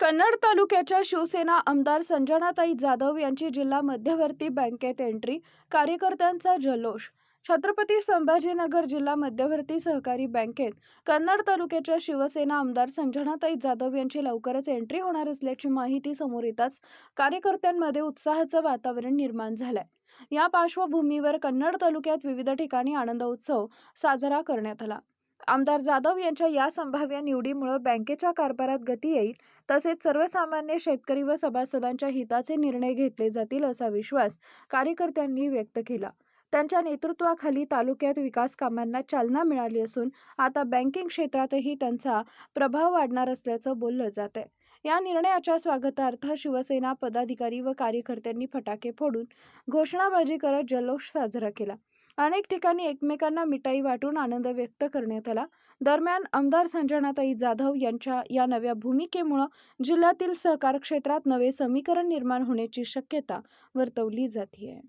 कन्नड तालुक्याच्या शिवसेना आमदार संजनाताई जाधव यांची जिल्हा मध्यवर्ती बँकेत एंट्री, कार्यकर्त्यांचा जल्लोष. छत्रपती संभाजीनगर जिल्हा मध्यवर्ती सहकारी बँकेत कन्नड तालुक्याच्या शिवसेना आमदार संजनाताई जाधव यांची लवकरच एंट्री होणार असल्याची माहिती समोर येताच कार्यकर्त्यांमध्ये उत्साहाचं वातावरण निर्माण झालंय. या पार्श्वभूमीवर कन्नड तालुक्यात विविध ठिकाणी आनंद उत्सव साजरा करण्यात आला. आमदार जाधव यांच्या या संभाव्य निवडीमुळे बँकेच्या कारभारात गती येईल, तसेच सर्वसामान्य शेतकरी व सभासदांच्या हिताचे निर्णय घेतले जातील असा विश्वास कार्यकर्त्यांनी व्यक्त केला. त्यांच्या नेतृत्वाखाली तालुक्यात विकास कामांना चालना मिळाली असून आता बँकिंग क्षेत्रातही त्यांचा प्रभाव वाढणार असल्याचं बोललं जात आहे. या निर्णयाच्या स्वागतार्थ शिवसेना पदाधिकारी व कार्यकर्त्यांनी फटाके फोडून घोषणाबाजी करत जल्लोष साजरा केला. अनेक ठिकाणी एकमेकांना मिठाई वाटून आनंद व्यक्त करण्यात आला. दरम्यान आमदार संजनाताई जाधव यांच्या या नव्या भूमिकेमुळे जिल्ह्यातील सहकार क्षेत्रात नवे समीकरण निर्माण होण्याची शक्यता वर्तवली जाते.